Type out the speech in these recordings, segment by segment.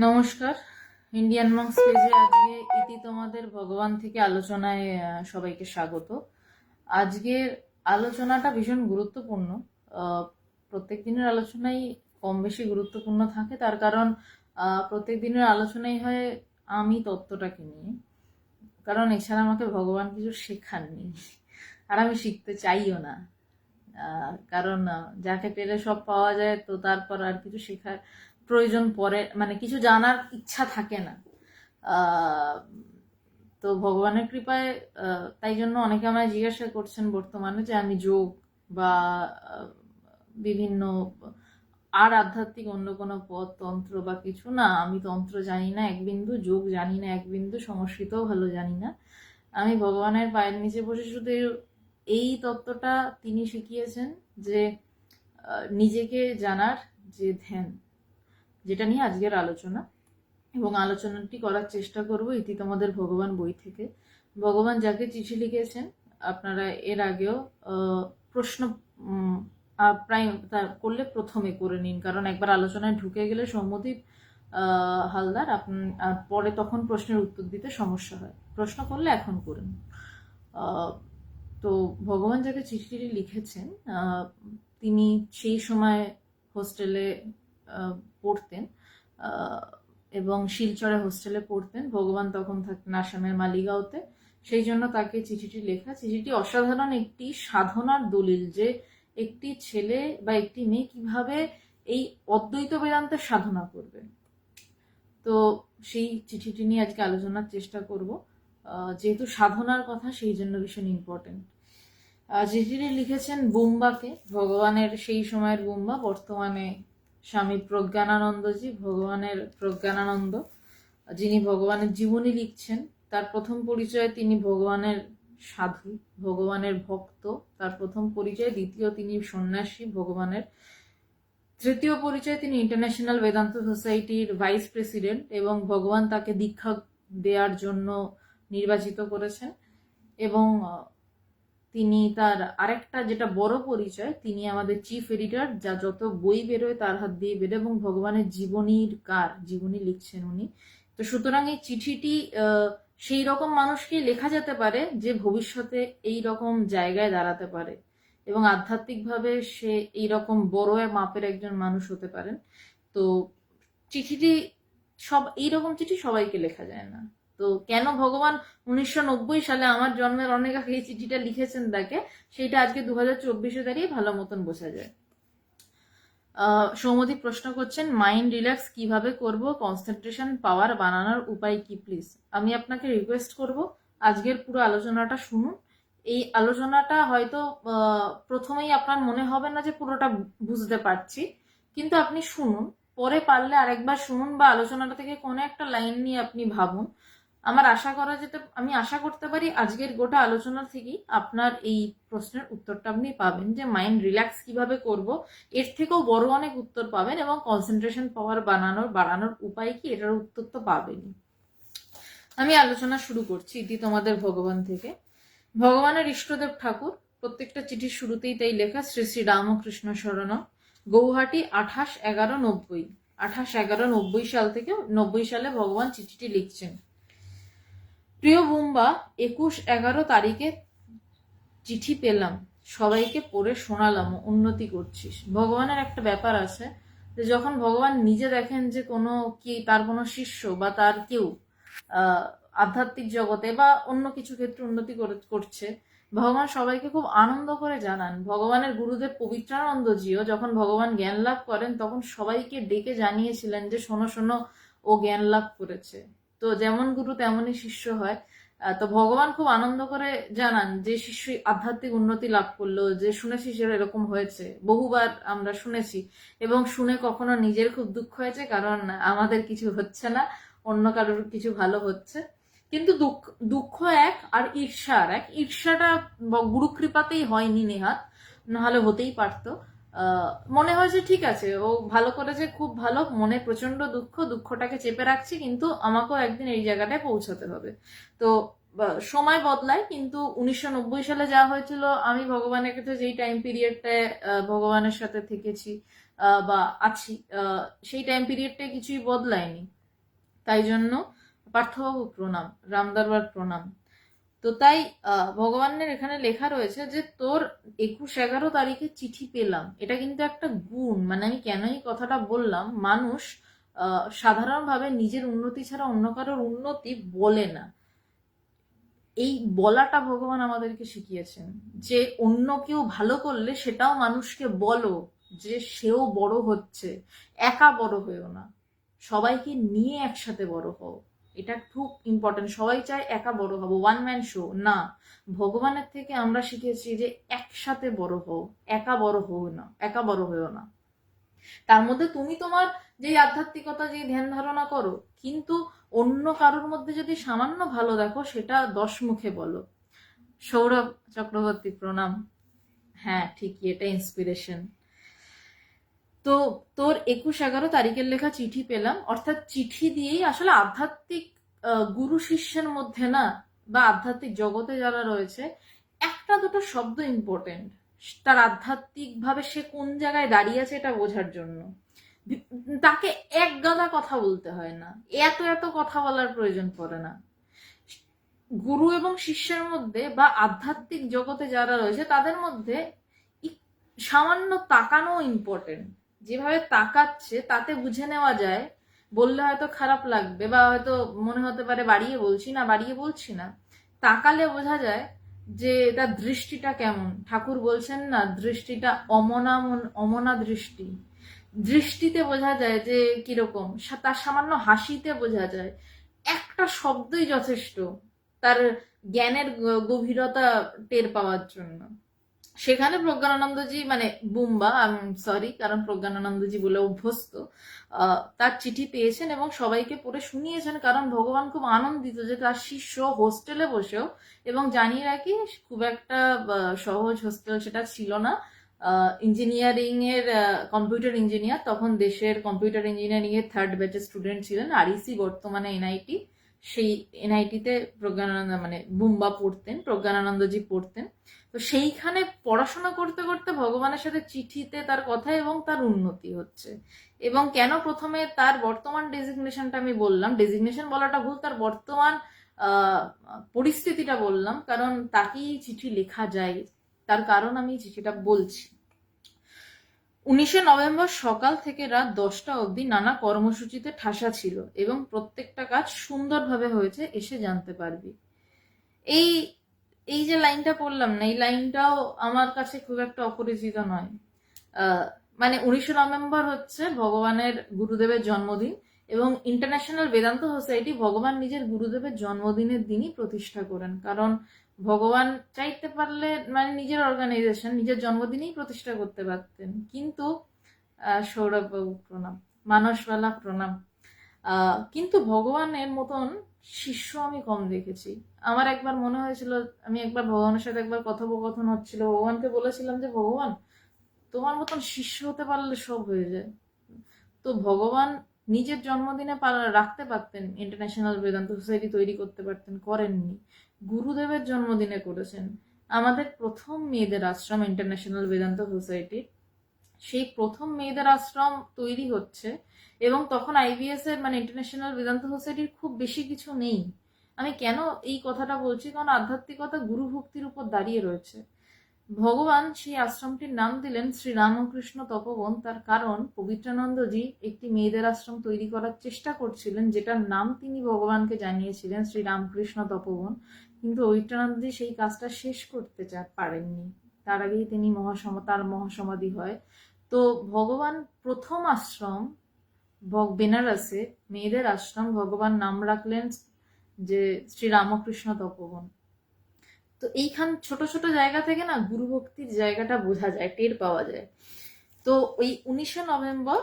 নমস্কার। ইন্ডিয়ান মঙ্কস পেজে আজকে ইতি তোমাদের ভগবান থেকে আলোচনায় সবাইকে স্বাগত। আজকের আলোচনাটা ভীষণ গুরুত্বপূর্ণ। প্রত্যেক দিনের আলোচনাই কম বেশি গুরুত্বপূর্ণ থাকে, তার কারণ প্রত্যেক দিনের আলোচনাই হয় আমি তত্ত্বটাকে নিয়ে। কারণ এছাড়া আমাকে ভগবান কিছু শেখাননি, আর আমি শিখতে চাইও না। কারণ যাকে পেলে সব পাওয়া যায়, তো তারপর আর কিছু শেখার প্রয়োজন পড়ে, মানে কিছু জানার ইচ্ছা থাকে না। তো ভগবানের কৃপায় তাই জন্য অনেকে আমায় জিজ্ঞাসা করছেন বর্তমানে যে আমি যোগ বা বিভিন্ন আর আধ্যাত্মিক অন্য কোনো পথ, তন্ত্র বা কিছু না, আমি তন্ত্র জানি না এক বিন্দু, যোগ জানি না এক বিন্দু, সংস্কৃতও ভালো জানি না। আমি ভগবানের পায়ের নিচে বসে শুধু এই তত্ত্বটা তিনি শিখিয়েছেন যে নিজেকে জানার যে ধ্যান, যেটা নিয়ে আজকের আলোচনা। এবং আলোচনাটি করার চেষ্টা করব ইতি তোমাদের ভগবান বই থেকে। ভগবান যাকে চিঠি লিখেছেন, আপনারা এর আগেও প্রশ্ন প্রায় করলে প্রথমে করে নিন, কারণ একবার আলোচনায় ঢুকে গেলে সৌম্যদীপ হালদার পরে তখন প্রশ্নের উত্তর দিতে সমস্যা হয়। প্রশ্ন করলে এখন করুন। তো ভগবান যাকে চিঠিটি লিখেছেন, তিনি সেই সময় হোস্টেলে পড়তেন এবং শিলচরে হোস্টেলে পড়তেন। ভগবান তখন থাকতেন আসামের মালিগাঁওতে। সেই জন্য তাকে চিঠিটি লেখা। চিঠিটি অসাধারণ একটি সাধনার দলিল, যে একটি ছেলে বা একটি মেয়ে কিভাবে এই অদ্বৈত বেদান্তের সাধনা করবে। তো সেই চিঠিটি নিয়ে আজকে আলোচনার চেষ্টা করব। যেহেতু সাধনার কথা, সেই জন্য ভীষণ ইম্পর্টেন্ট। চিঠিটি লিখেছেন বুম্বাকে, ভগবানের সেই সময়ের বুম্বা, বর্তমানে স্বামী প্রজ্ঞানানন্দজি, ভগবানের প্রজ্ঞানানন্দ, যিনি ভগবানের জীবনী লিখছেন। তার প্রথম পরিচয় তিনি ভগবানের সাধু, ভগবানের ভক্ত, তার প্রথম পরিচয়। দ্বিতীয়, তিনি সন্ন্যাসী ভগবানের। তৃতীয় পরিচয়, তিনি ইন্টারন্যাশনাল বেদান্ত সোসাইটির ভাইস প্রেসিডেন্ট এবং ভগবান তাকে দীক্ষা দেওয়ার জন্য নির্বাচিত করেছেন। এবং তিনি তার আরেকটা যেটা বড় পরিচয়, তিনি আমাদের চিফ এডিটর, যা যত বই বেরোয় তার হাত দিয়ে বেরোয়, এবং ভগবানের জীবনী লিখছেন উনি। তো সুতরাং এই চিঠিটি সেই রকম মানুষকেই লেখা যেতে পারে যে ভবিষ্যতে এই রকম জায়গায় দাঁড়াতে পারে এবং আধ্যাত্মিকভাবে সে এইরকম বড় মাপের একজন মানুষ হতে পারেন। তো চিঠিটি এইরকম চিঠি সবাইকে লেখা যায় না। তো কেন ভগবান 1990 সালে, আমার জন্মের অনেক আগে, এই চিঠিটা লিখেছেন তাকে, সেটা আজকে 2024-এ দাঁড়িয়ে ভালো মতন বোঝা যায়। সৌম্যদীপ প্রশ্ন করছেন, মাইন্ড রিল্যাক্স কিভাবে করব, কনসেন্ট্রেশন পাওয়ার বানানোর উপায় কি প্লিজ। আমি আপনাকে রিকোয়েস্ট করব আজকের পুরো আলোচনাটা শুনুন। এই আলোচনাটা হয়তো প্রথমেই আপনার মনে হবে না যে পুরোটা বুঝতে পারছি, কিন্তু আপনি শুনুন, পরে পারলে আরেকবার শুনুন, বা আলোচনাটা থেকে কোনো একটা লাইন নিয়ে আপনি ভাবুন। আমি আশা করতে পারি আজকের গোটা আলোচনা থেকেই আপনার এই প্রশ্নের উত্তরটা আপনি পাবেন, যে মাইন্ড রিল্যাক্স কিভাবে করব, এর থেকেও বড় অনেক উত্তর পাবেন, এবং কনসেন্ট্রেশন পাওয়ার বাড়ানোর উপায় কি, এটার উত্তর তো পাবেনই। আমি আলোচনা শুরু করছি ইতি তোমাদের ভগবান থেকে। ভগবানের ইষ্টদেব ঠাকুর, প্রত্যেকটা চিঠির শুরুতেই তাই লেখা, শ্রী শ্রী রামকৃষ্ণ শরণ, গৌহাটি 28/11/90। 28/11/90 সাল থেকে 90 সালে ভগবান চিঠিটি লিখছেন। প্রিয় বুম্বা, 21/11 তারিখে চিঠি পেলাম, সবাইকে পড়ে শোনালাম, উন্নতি করছিস। ভগবানের একটা ব্যাপার আছে যে যখন ভগবান নিজে দেখেন যে তার কোনো শিষ্য বা তার কেউ আধ্যাত্মিক জগতে বা অন্য কিছু ক্ষেত্রে উন্নতি করছে, ভগবান সবাইকে খুব আনন্দ করে জানান। ভগবানের গুরুদেব পবিত্রানন্দজিও যখন ভগবান জ্ঞান লাভ করেন, তখন সবাইকে ডেকে জানিয়েছিলেন যে শোনো শোনো, ও জ্ঞান লাভ করেছে। তো যেমন গুরু তেমনই শিষ্য হয়। তো ভগবান খুব আনন্দ করে জানান যে শিষ্য আধ্যাত্মিক উন্নতি লাভ করলো, যে শুনেছি সে এরকম হয়েছে, বহুবার আমরা শুনেছি, এবং শুনে কখনো নিজের খুব দুঃখ হয়েছে, কারণ আমাদের কিছু হচ্ছে না, অন্য কারোর কিছু ভালো হচ্ছে। কিন্তু দুঃখ এক আর ঈর্ষা আর এক। ঈর্ষাটা গুরু কৃপাতেই হয়নি নেহাত, নাহলে হতেই পারতো। মনে হয়েছে ঠিক আছে, ও ভালো করেছে, খুব ভালো, মনে প্রচন্ড দুঃখটাকে চেপে রাখছি, কিন্তু আমাকেও একদিন এই জায়গাটায় পৌঁছাতে হবে। তো সময় বদলায়, কিন্তু 1990 সালে যা হয়েছিল, আমি ভগবানের কাছে যেই টাইম পিরিয়ডটায় ভগবানের সাথে থেকেছি বা আছি, সেই টাইম পিরিয়ডটায় কিছুই বদলায়নি। তাই জন্য পার্থবাবু প্রণাম, রামদরবার প্রণাম। তো তাই ভগবানের এখানে লেখা রয়েছে যে তোর 21/11 চিঠি পেলাম, এটা কিন্তু একটা গুণ। মানে আমি কেন এই কথাটা বললাম, মানুষ সাধারণভাবে নিজের উন্নতি ছাড়া অন্য কারোর উন্নতি বলে না। এই বলাটা ভগবান আমাদেরকে শিখিয়েছেন, যে অন্য কেউ ভালো করলে সেটাও মানুষকে বলো, যে সেও বড় হচ্ছে। একা বড় হয়েও না, সবাইকে নিয়ে একসাথে বড় হও। এটা খুব ইম্পর্টেন্ট। সবাই চায় একা বড় হবো, ওয়ান ম্যান শো না। ভগবানের থেকে আমরা শিখেছি যে একসাথে বড় হও, একা বড় হও না, একা বড় হয়েও না। তার মধ্যে তুমি তোমার যে আধ্যাত্মিকতা, যে ধ্যান ধারণা করো, কিন্তু অন্য কারোর মধ্যে যদি সামান্য ভালো দেখো, সেটা 10 মুখে বলো। সৌরভ চক্রবর্তী প্রণাম। হ্যাঁ ঠিকই, এটা ইন্সপিরেশন। তো তোর 21/11 লেখা চিঠি পেলাম, অর্থাৎ চিঠি দিয়েই আসলে আধ্যাত্মিক গুরু শিষ্যের মধ্যে না, বা আধ্যাত্মিক জগতে যারা রয়েছে, একটা দুটো শব্দ ইম্পর্টেন্ট তার আধ্যাত্মিক ভাবে সে কোন জায়গায় দাঁড়িয়ে আছে এটা বোঝার জন্য। তাকে এক গাদা কথা বলতে হয় না, এত এত কথা বলার প্রয়োজন পড়ে না। গুরু এবং শিষ্যের মধ্যে বা আধ্যাত্মিক জগতে যারা রয়েছে তাদের মধ্যে সামান্য তাকানো ইম্পর্টেন্ট। যেভাবে তাকাচ্ছে তাতে বুঝে নেওয়া যায়, বললে হয়তো খারাপ লাগবে বা হয়তো মনে হতে পারে বাড়িয়ে বলছি না, তাকালে বোঝা যায় যে তার দৃষ্টিটা কেমন। ঠাকুর বলছেন না, দৃষ্টিটা অমনা দৃষ্টি। দৃষ্টিতে বোঝা যায় যে কিরকম, তার সামান্য হাসিতে বোঝা যায়। একটা শব্দই যথেষ্ট তার জ্ঞানের গভীরতা টের পাওয়ার জন্য। সেখানে প্রজ্ঞানানন্দজি, মানে বুম্বা, সরি, কারণ প্রজ্ঞানানন্দজি বলে অভ্যস্ত, তার চিঠি পেয়েছেন এবং সবাইকে পড়ে শুনিয়েছেন, কারণ ভগবান খুব আনন্দিত যে তার শিষ্য হোস্টেলে বসেও, এবং জানিয়ে রাখি খুব একটা সহজ হোস্টেল সেটা ছিল না। ইঞ্জিনিয়ারিং এর কম্পিউটার ইঞ্জিনিয়ার, তখন দেশের কম্পিউটার ইঞ্জিনিয়ারিং এর 3rd ব্যাচের স্টুডেন্ট ছিলেন। আরইসি বর্তমানে এনআইটি, সেই এনআইটিতে প্রজ্ঞানানন্দ মানে বুম্বা পড়তেন, প্রজ্ঞানানন্দজি পড়তেন। তো সেইখানে পড়াশোনা করতে করতে ভগবানের সাথে চিঠিতে তার কথা এবং তার উন্নতি হচ্ছে। এবং কেন প্রথমে তার বর্তমান ডেজিগনেশনটা আমি বললাম, ডেজিগনেশন বলাটা ভুল, তার বর্তমান পরিস্থিতিটা বললাম, কারণ তাকেই চিঠি লেখা যায়, তার কারণ আমি চিঠিটা বলছি। 19 নভেম্বর সকাল থেকে রাত 10টা অবধি নানা কর্মসূচিতে ঠাসা ছিল এবং প্রত্যেকটা কাজ সুন্দরভাবে হয়েছে, এসে জানতে পারবি। এই এই যে লাইনটা পড়লাম না, এই লাইনটাও আমার কাছে খুব একটা অপরিচিত নয়। মানে 19 নভেম্বর হচ্ছে ভগবানের গুরুদেবের জন্মদিন, এবং ইন্টারন্যাশনাল বেদান্ত সোসাইটি ভগবান নিজের গুরুদেবের জন্মদিনের দিনই প্রতিষ্ঠা করেন। কারণ ভগবান চাইতে পারলে মানে নিজের অর্গানাইজেশন নিজের জন্মদিনেই প্রতিষ্ঠা করতে পারতেন, কিন্তু সৌরভবাবু প্রণাম, মানসবালা প্রণাম। কিন্তু ভগবানের মতন শিষ্য আমি কম দেখেছি। আমার একবার মনে হয়েছিল, আমি একবার ভগবানের সাথে একবার কথোপকথন হচ্ছিল, ভগবানকে বলেছিলাম যে ভগবান, তোমার মতন শিষ্য হতে পারলে সব হয়ে যায়। তো ভগবান নিজের জন্মদিনে রাখতে পারতেন, ইন্টারন্যাশনাল বেদান্ত সোসাইটি তৈরি করতে পারতেন, করেননি। গুরুদেবের জন্মদিনে করেছেন। আমাদের প্রথম মেয়েদের আশ্রম ইন্টারন্যাশনাল বেদান্ত সোসাইটি, সেই প্রথম মেয়েদের আশ্রম তৈরি হচ্ছে, এবং তখন আইবিএস এর মানে ইন্টারন্যাশনাল বেদান্ত সোসাইটির খুব বেশি কিছু নেই। আমি কেন এই কথাটা বলছি, কারণ আধ্যাত্মিকতা গুরু ভক্তির উপর দাঁড়িয়ে রয়েছে। ভগবান সেই আশ্রমটির নাম দিলেন শ্রী রামকৃষ্ণ তপবন, তার কারণ পবিত্রানন্দজি একটি মেয়েদের আশ্রম তৈরি করার চেষ্টা করছিলেন, যেটার নাম তিনি ভগবানকে জানিয়েছিলেন শ্রী রামকৃষ্ণ তপবন, কিন্তু পবিত্রানন্দজি সেই কাজটা শেষ করতে পারেননি। তার আগেই তিনি তার মহাসমাধি হয়। তো ভগবান প্রথম আশ্রম বেনারসে মেয়েদের আশ্রম ভগবান নাম রাখলেন যে শ্রী রামকৃষ্ণ তপবন। তো এইখান ছোট ছোট জায়গা থেকে না গুরু ভক্তির জায়গাটা বোঝা যায়, টের পাওয়া যায়। তো ওই 19 নভেম্বর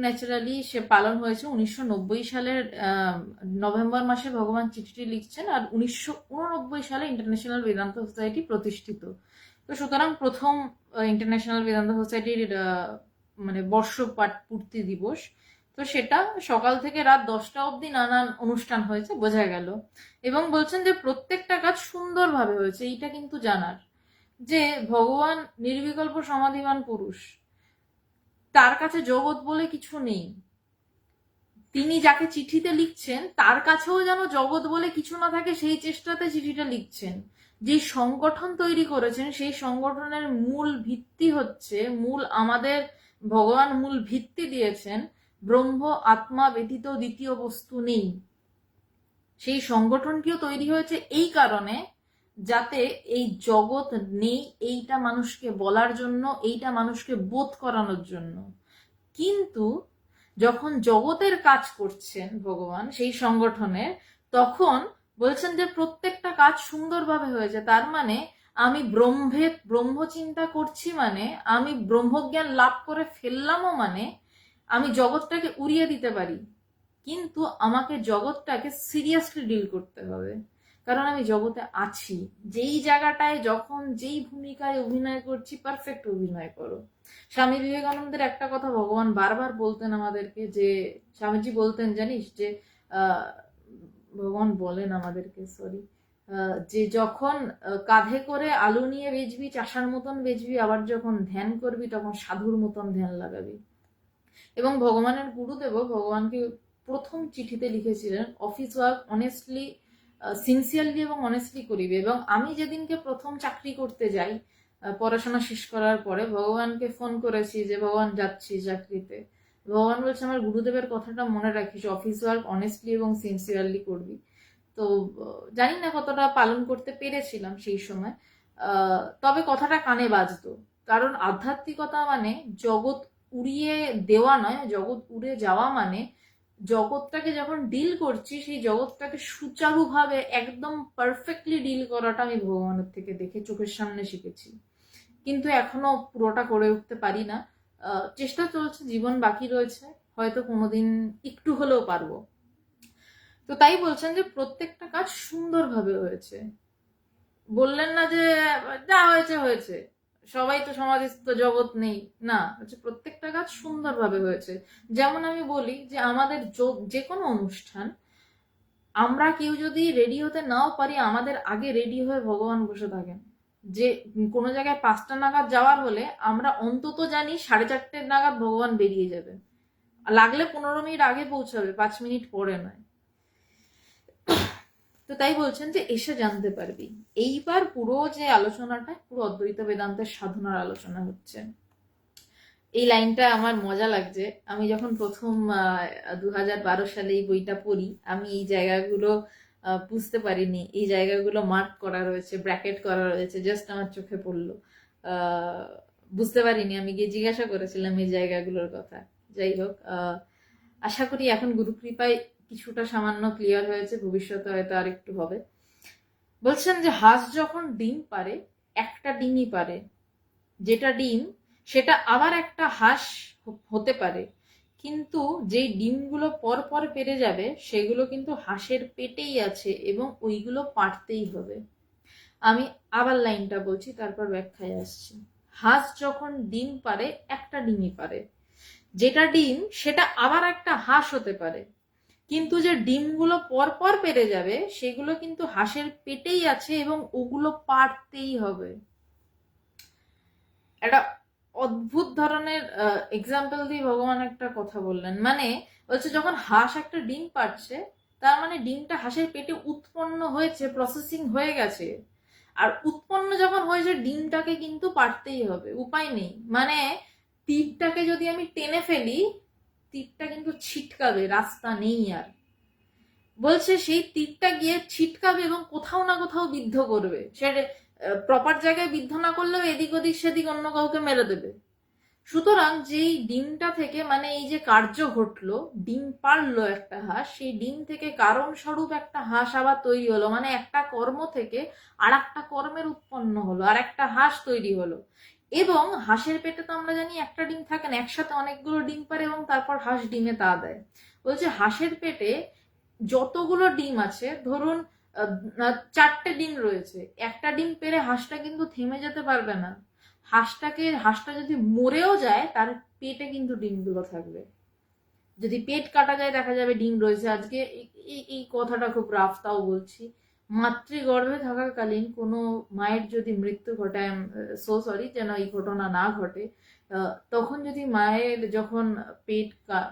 ন্যাচারালি সে পালন হয়েছে 1990 সালের নভেম্বর মাসে ভগবান চিঠিটি লিখছেন, আর 1989 সালে ইন্টারন্যাশনাল বেদান্ত সোসাইটি প্রতিষ্ঠিত। তো সুতরাং প্রথম ইন্টারন্যাশনাল বেদান্ত সোসাইটির মানে পূর্তি দিবস। তো সেটা সকাল থেকে রাত 10টা অবধি নানান অনুষ্ঠান হয়েছে, বোঝা গেল। এবং বলছেন যে প্রত্যেকটা কাজ সুন্দরভাবে হয়েছে। এইটা কিন্তু জানার যে ভগবান নির্বিকল্প সমাধিমান পুরুষ, তার কাছে জগৎ বলে কিছু নেই। তিনি যাকে চিঠিতে লিখছেন তার কাছেও যেন জগৎ বলে কিছু না থাকে, সেই চেষ্টাতে চিঠিটা লিখছেন। যে সংগঠন তৈরি করেছেন সেই সংগঠনের মূল ভিত্তি হচ্ছে আমাদের ভগবান মূল ভিত্তি দিয়েছেন, ব্রহ্ম আত্মা ব্যতীত দ্বিতীয় বস্তু নেই। সেই সংগঠনটিও তৈরি হয়েছে এই কারণে যাতে এই জগৎ নেই এইটা মানুষকে বলার জন্য, এইটা মানুষকে বোধ করানোর জন্য। কিন্তু যখন জগতের কাজ করছেন ভগবান সেই সংগঠনের, তখন বলছেন যে প্রত্যেকটা কাজ সুন্দরভাবে হয়েছে। তার মানে আমি ব্রহ্ম চিন্তা করছি, মানে আমি ব্রহ্মজ্ঞান লাভ করে ফেললামও, মানে আমি জগৎটাকে উড়িয়ে দিতে পারি, কিন্তু আমাকে জগৎটাকে সিরিয়াসলি ডিল করতে হবে, কারণ আমি জগতে আছি। যেই জায়গাটায় যখন যেই ভূমিকায় অভিনয় করছি, পারফেক্ট অভিনয় করো। স্বামী বিবেকানন্দের একটা কথা ভগবান বারবার বলতেন আমাদেরকে, যে স্বামীজি বলতেন জানিস, যে ভগবান বলেন আমাদেরকে, সরি, যে যখন কাঁধে করে আলু নিয়ে বেচবি চাষার মতন বেচবি, আবার যখন ধ্যান করবি তখন সাধুর মতন ধ্যান লাগাবি। এবং ভগবানের গুরুদেবও ভগবানকে প্রথম চিঠিতে লিখেছিলেন, অফিস ওয়ার্ক অনেস্টলি, সিনসিয়ারলি এবং অনেস্টলি করিবে। এবং আমি যেদিনকে প্রথম চাকরি করতে যাই পড়াশোনা শেষ করার পরে, ভগবানকে ফোন করেছি যে ভগবান যাচ্ছি চাকরিতে, ভগবান বলছে আমার গুরুদেবের কথাটা মনে রাখিস, অফিস ওয়ার্ক অনেস্টলি এবং সিনসিয়ারলি করবি। তো জানি না কতটা পালন করতে পেরেছিলাম সেই সময়, তবে কথাটা কানে বাজতো। কারণ আধ্যাত্মিকতা মানে জগৎ উড়িয়ে দেওয়া নয়, জগৎ উড়ে যাওয়া মানে জগৎটাকে যখন ডিল করছি সেই জগৎটাকে সুচারুভাবে একদম পারফেক্টলি ডিল করাটা আমি ভগবানের থেকে দেখে চোখের সামনে শিখেছি। কিন্তু এখনো পুরোটা করে উঠতে পারি না, চেষ্টা চলছে, জীবন বাকি রয়েছে, হয়তো কোনোদিন একটু হলেও পারবো। তো তাই বলছেন যে প্রত্যেকটা কাজ সুন্দরভাবে হয়েছে। বললেন না যে যা হয়েছে হয়েছে, সবাই তো সমাধিস্থ, জগৎ নেই, না, হচ্ছে প্রত্যেকটা কাজ সুন্দরভাবে হয়েছে। যেমন আমি বলি যে আমাদের যে কোনো অনুষ্ঠান, আমরা কেউ যদি রেডি হতে নাও পারি, আমাদের আগে রেডি হয়ে ভগবান বসে থাকেন। যে কোনো জায়গায় 5টা নাগাদ যাওয়ার হলে আমরা অন্তত জানি 4:30 নাগাদ ভগবান বেরিয়ে যাবে, লাগলে 15 মিনিট আগে পৌঁছাবে, 5 মিনিট পরে নয়। তো তাই বলছেন যে এসে জানতে পারবি। এইবার পুরো যে আলোচনাটা, পুরো অদ্বৈত বেদান্তের সাধনার আলোচনা হচ্ছে। এই লাইনটা আমার মজা লাগছে। আমি যখন প্রথম 2012 সালে এই বইটা পড়ি, আমি এই জায়গাগুলো বুঝতে পারিনি, এই জায়গাগুলো মার্ক করা রয়েছে, ব্র্যাকেট করা রয়েছে, জাস্ট আমার চোখে পড়লো, বুঝতে পারিনি। আমি গিয়ে জিজ্ঞাসা করেছিলাম এই জায়গাগুলোর কথা। যাই হোক, আশা করি এখন গুরু কৃপায় কিছুটা সামান্য ক্লিয়ার হয়েছে, ভবিষ্যতে হয়তো আর একটু হবে। বলছেন যে হাঁস যখন ডিম পারে, একটা ডিমই পারে, যেটা ডিম সেটা আবার একটা হাঁস হতে পারে, কিন্তু যেই ডিমগুলো পর পর পেরে যাবে সেগুলো কিন্তু হাঁসের পেটেই আছে এবং ওইগুলো পারতেই হবে। আমি আবার লাইনটা বলছি, তারপর ব্যাখ্যায় আসছি। হাঁস যখন ডিম পারে, একটা ডিমই পারে, যেটা ডিম সেটা আবার একটা হাঁস হতে পারে, কিন্তু যে ডিমগুলো পর পর পেরে যাবে সেগুলো কিন্তু হাঁসের পেটেই আছে এবং ওগুলো পারতেই হবে। একটা অদ্ভুত ধরনের এক্সাম্পল দিয়ে ভগবান একটা কথা বললেন, মানে বলছে যখন হাঁস একটা ডিম পারছে, তার মানে ডিমটা হাঁসের পেটে উৎপন্ন হয়েছে, প্রসেসিং হয়ে গেছে, আর উৎপন্ন যখন হয়েছে ডিমটাকে কিন্তু পারতেই হবে, উপায় নেই। মানে তীরটাকে যদি আমি টেনে ফেলি, তীরটা কিন্তু ছিটকাবে, রাস্তা নেই আর। বলছে সেই তীরটা গিয়ে ছিটকাবে এবং কোথাও না কোথাও বিদ্ধ করবে, সে প্রপার জায়গায় বিদ্ধ না করলেও এদিক ওদিক সেদিক অন্য কাউকে মেরে দেবে। সুতরাং যেই ডিমটা থেকে, মানে এই যে কার্য ঘটলো, ডিম পারলো একটা হাঁস, সেই ডিম থেকে কারণ স্বরূপ একটা হাঁস আবার তৈরি হলো, মানে একটা কর্ম থেকে আর একটা কর্মের উৎপন্ন হলো, আর একটা হাঁস তৈরি হলো। এবং হাঁসের পেটে তো আমরা জানি একটা ডিম থাকে না, একসাথে অনেকগুলো ডিম পারে এবং তারপর হাঁস ডিমে তা দেয়। বলছে হাঁসের পেটে যতগুলো ডিম আছে, ধরুন 4টে ডিম রয়েছে, একটা ডিম পেরে হাঁসটা কিন্তু থেমে যেতে পারবে না। হাঁসটা যদি মরেও যায়, তার পেটে কিন্তু ডিমগুলো থাকবে। যদি পেট কাটা যায় দেখা যাবে ডিম রয়েছে। আজকে এই কথাটা খুব রাফ, তাও বলছি, মাতৃগর্ভে থাকাকালীন কোনো মায়ের যদি মৃত্যু ঘটে, সো সরি, যেন এই ঘটনা না ঘটে, তখন যদি মায়ের যখন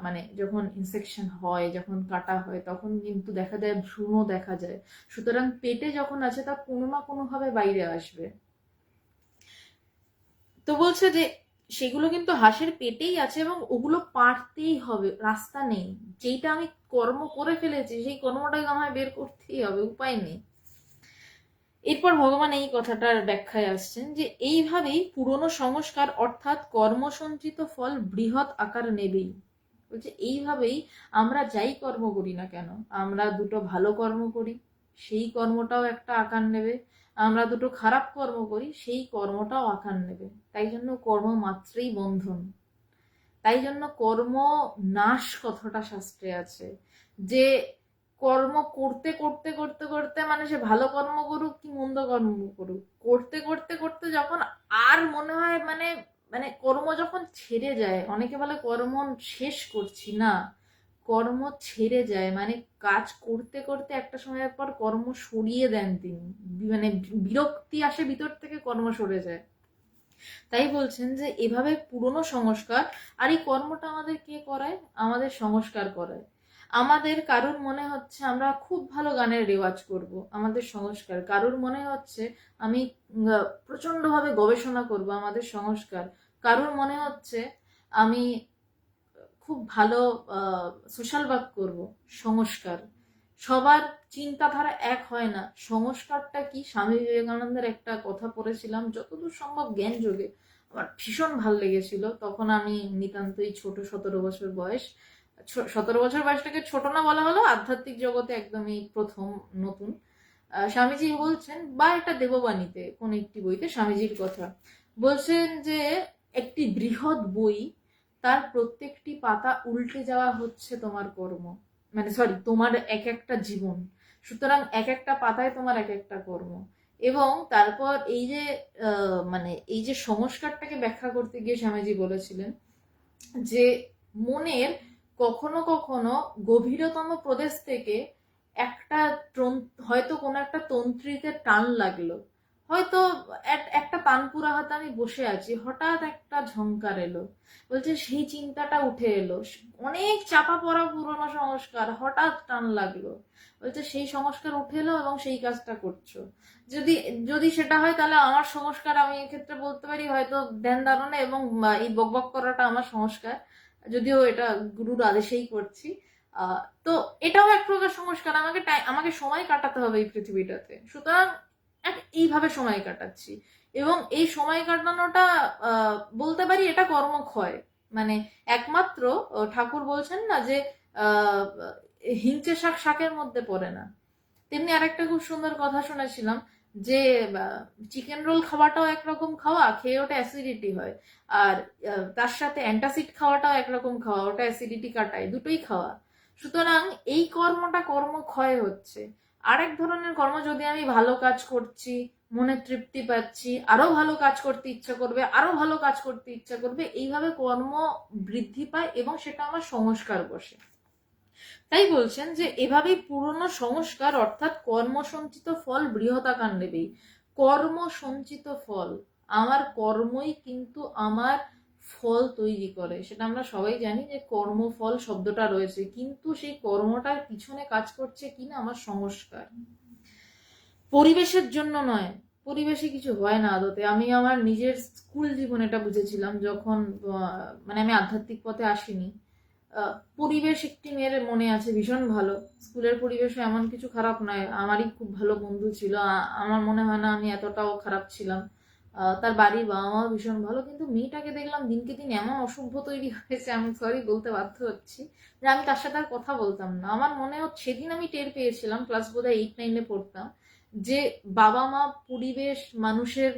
মানে যখন ইনসেকশন হয়, যখন কাটা হয়, তখন কিন্তু দেখা যায় ভ্রূণও দেখা যায়। সুতরাং পেটে যখন আছে তা কোনো না কোনোভাবে বাইরে আসবে। তো বলছে যে সেগুলো কিন্তু হাঁসের পেটেই আছে এবং ওগুলো পারতেই হবে, রাস্তা নেই। যেইটা আমি কর্ম করে ফেলেছি সেই কর্মটাই আমায় বের করতেই হবে, উপায় নেই। এরপর ভগবান এই কথাটার ব্যাখ্যায় আসছেন যে এইভাবেই পুরনো সংস্কার অর্থাৎ কর্মসঞ্চিত ফল বৃহৎ আকার নেবেই। বলছে এইভাবেই আমরা যাই কর্ম করি না কেন, আমরা দুটো ভালো কর্ম করি সেই কর্মটাও একটা আকার নেবে, আমরা দুটো খারাপ কর্ম করি সেই কর্মটাও আকার নেবে। তাই জন্য কর্ম মাত্রেই বন্ধন, তাই জন্য কর্ম নাশ কথাটা শাস্ত্রে আছে। যে কর্ম করতে করতে করতে করতে মানে সে ভালো কর্ম করুক কি মন্দ কর্ম করুক, করতে করতে করতে যখন আর মনে হয় মানে মানে কর্ম যখন ছেড়ে যায়, অনেকে বলে কর্ম শেষ করছি না, কর্ম ছেড়ে যায় মানে কাজ করতে করতে একটা সময়ের পর কর্ম সরিয়ে দেন তিনি, মানে বিরক্তি আসে ভিতর থেকে, কর্ম সরে যায়। তাই বলছেন যে এভাবে পুরনো সংস্কার, আর এই কর্মটা আমাদের কে করায়, আমাদের সংস্কার করায়। আমাদের কারুর মনে হচ্ছে আমরা খুব ভালো গানের রেওয়াজ করব, আমাদের সংস্কার। কারুর মনে হচ্ছে আমি প্রচন্ডভাবে গবেষণা করব, আমাদের সংস্কার। কারুর মনে হচ্ছে আমি খুব ভালো সোশ্যাল ওয়ার্ক করব, সংস্কার। সবার চিন্তাধারা এক হয় না। সংস্কারটা কি, স্বামী বিবেকানন্দের একটা কথা পড়েছিলাম যতদূর সম্ভব জ্ঞান যোগে, আমার ভীষণ ভাল লেগেছিল। তখন আমি নিতান্তই ছোট, 17 বছর বয়স। 17 বছর বয়সটাকে ছোট না বলা হলো, আধ্যাত্মিক জগতে একদমই প্রথম, নতুন। স্বামীজি বলছেন, বা একটা দেববাণীতে কোন একটি বইতে স্বামীজির কথা বলছেন যে একটি বৃহৎ বই, তার প্রত্যেকটি পাতা উল্টে যাওয়া হচ্ছে তোমার কর্ম, মানে সরি তোমার এক একটা জীবন। সুতরাং এক একটা পাতায় তোমার এক একটা কর্ম। এবং তারপর এই যে মানে এই যে সংস্কারটাকে ব্যাখ্যা করতে গিয়ে স্বামীজি বলেছিলেন যে মনের কখনো কখনো গভীরতম প্রদেশ থেকে একটা হয়তো কোনো একটা তন্ত্রীতে টান লাগলো, হয়তো একটা তানপুরা হাতে আমি বসে আছি, হঠাৎ একটা ঝংকার এলো। বলছে সেই চিন্তাটা উঠে এলো, অনেক চাপা পড়া পুরনো সংস্কার, হঠাৎ টান লাগলো। বলছে সেই সংস্কার উঠে এলো এবং সেই কাজটা করছো। যদি যদি সেটা হয় তাহলে আমার সংস্কার, আমি এক্ষেত্রে বলতে পারি হয়তো ধ্যান ধারণা এবং এই বকবক করাটা আমার সংস্কার, যদিও এটা গুরুর আদেশেই করছি। তো এটাও এক প্রকার সংস্কার, আমাকে সময় কাটাতে হবে এই পৃথিবীটাতে। সুতরাং এইভাবে সময় কাটাচ্ছি এবং এই সময় কাটানোটা বলতে পারি এটা কর্মক্ষয়। মানে একমাত্র ঠাকুর বলছেন না যে আহ হিংচে শাক শাকের মধ্যে পড়ে না, তেমনি আরেকটা খুব সুন্দর কথা শুনেছিলাম যে চিকেন রোল খাওয়াটাও একরকম খাওয়া, খেয়ে ওটা অ্যাসিডিটি হয়। আর তার সাথে অ্যান্টাসিড খাওয়াটাও একরকম খাওয়া, ওটা অ্যাসিডিটি কাটায়, দুটোই খাওয়া। সুতরাং এই কর্মটা কর্মক্ষয় হচ্ছে। আরেক ধরনের কর্ম, যদি আমি ভালো কাজ করছি, মনে তৃপ্তি পাচ্ছি, আরো ভালো কাজ করতে ইচ্ছা করবে, আরো ভালো কাজ করতে ইচ্ছা করবে, এইভাবে কর্ম বৃদ্ধি পায় এবং সেটা আমার সংস্কার বসে। তাই বলছেন যে এভাবেই পুরনো সংস্কার অর্থাৎ কর্মসঞ্চিত ফল বৃহদাকার নেবেই। কর্মসঞ্চিত ফল, আমার কর্মই কিন্তু আমার ফল তৈরি করে, সেটা আমরা সবাই জানি যে কর্মফল শব্দটা রয়েছে, কিন্তু সেই কর্মটার পিছনে কাজ করছে কিনা আমার সংস্কার। পরিবেশের জন্য নয়, পরিবেশে কিছু হয় না আদতে। আমি আমার নিজের স্কুল জীবনে এটা বুঝেছিলাম যখন মানে আমি আধ্যাত্মিক পথে আসিনি। পরিবেশ একটি মেয়ের মনে আছে ভীষণ ভালো, স্কুলের পরিবেশও এমন কিছু খারাপ নয়, আমারই খুব ভালো বন্ধু ছিল, আমার মনে হয় না আমি এতটাও খারাপ ছিলাম। তার বাড়ির বাবা মাও ভীষণ ভালো, কিন্তু মেয়েটাকে দেখলাম দিনকে দিন এমন অসভ্য তৈরি হয়েছে, আমি সরি বলতে বাধ্য হচ্ছি, যে আমি তার সাথে আর কথা বলতাম না। আমার মনে হচ্ছে সেদিন আমি টের পেয়েছিলাম, ক্লাস বোধহয় 8-9-এ পড়তাম, যে বাবা মা, পরিবেশ, মানুষের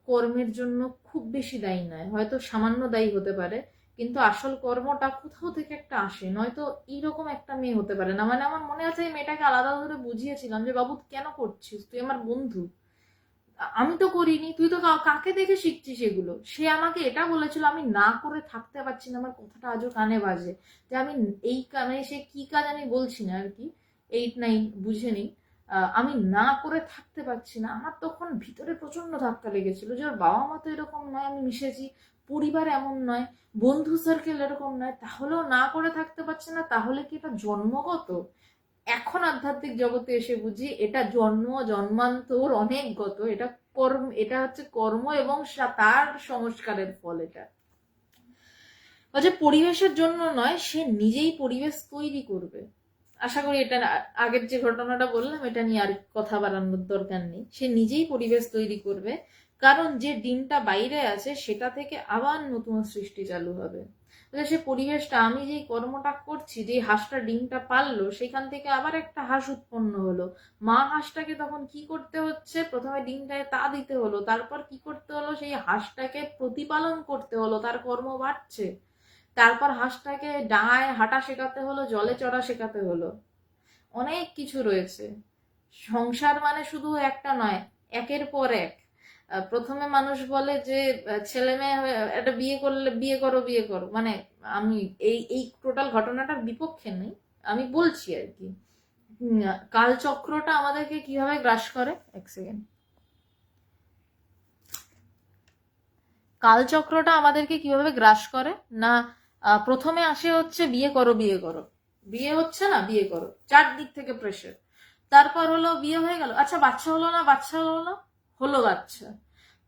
কর্মের জন্য খুব বেশি দায়ী নয়, হয়তো সামান্য দায়ী হতে পারে, কিন্তু আসল কর্মটা কোথাও থেকে একটা আসে, নয়তো এইরকম একটা মেয়ে হতে পারে না। মানে আমার মনে আছে এই মেয়েটাকে আলাদা ধরে বুঝিয়েছিলাম যে বাবু কেন করছিস, তুই আমার বন্ধু, আমি তো করিনি, তুই তো কাকে দেখে শিখছিস এগুলো। সে আমাকে এটা বলেছিল, আমি না করে থাকতে পারছি না, আমার কথাটা আজও কানে বাজে, যে আমি এই কানে, সে কি কাজ আমি বলছি না আর কি, 8-9 বুঝে নি, আমি না করে থাকতে পারছি না। আমার তখন ভিতরে প্রচন্ড ধাক্কা লেগেছিল যে ওর বাবা মা তো এরকম নয়, আমি মিশেছি, পরিবার এমন নয়, বন্ধু সার্কেল এরকম নয়, তাহলেও না করে থাকতে পারছে না। তাহলে কি এটা জন্মগত? এখন আধ্যাত্মিক জগতে এসে বুঝি এটা জন্মান্তর অনেকগত। এটা কর্ম, এটা হচ্ছে কর্ম এবং তার সংস্কারের ফল। এটা যে পরিবেশের জন্য নয়, সে নিজেই পরিবেশ তৈরি করবে। আশা করি এটা আগের যে ঘটনাটা বললাম এটা নিয়ে আর কথা বাড়ানোর দরকার নেই। সে নিজেই পরিবেশ তৈরি করবে, কারণ যে ডিমটা বাইরে আছে সেটা থেকে আবার নতুন সৃষ্টি চালু হবে। সে পরিবেশটা, আমি যেই কর্মটা করছি, যে হাঁসটা ডিমটা পারলো, সেখান থেকে আবার একটা হাঁস উৎপন্ন হলো। মা হাঁসটাকে তখন কি করতে হচ্ছে? প্রথমে ডিমটায় তা দিতে হলো, তারপর কি করতে হলো? সেই হাঁসটাকে প্রতিপালন করতে হলো, তার কর্ম বাড়ছে। তারপর হাঁসটাকে ডাঙায় হাঁটা শেখাতে হলো, জলে চড়া শেখাতে হলো। অনেক কিছু রয়েছে। সংসার মানে শুধু একটা নয়, একের পর এক। প্রথমে মানুষ বলে যে ছেলে মেয়ে একটা বিয়ে করো, মানে আমি এই টোটাল ঘটনাটার বিপক্ষে নেই, আমি বলছি আর কি। কালচক্রটা আমাদেরকে কিভাবে গ্রাস করে, এক সেকেন্ড। কালচক্রটা আমাদেরকে কিভাবে গ্রাস করে না, প্রথমে আসে হচ্ছে বিয়ে করো, বিয়ে হচ্ছে না, বিয়ে করো, চারদিক থেকে প্রেশার। তারপর হলো বিয়ে হয়ে গেল, আচ্ছা বাচ্চা হলো না, হলো বাচ্চা।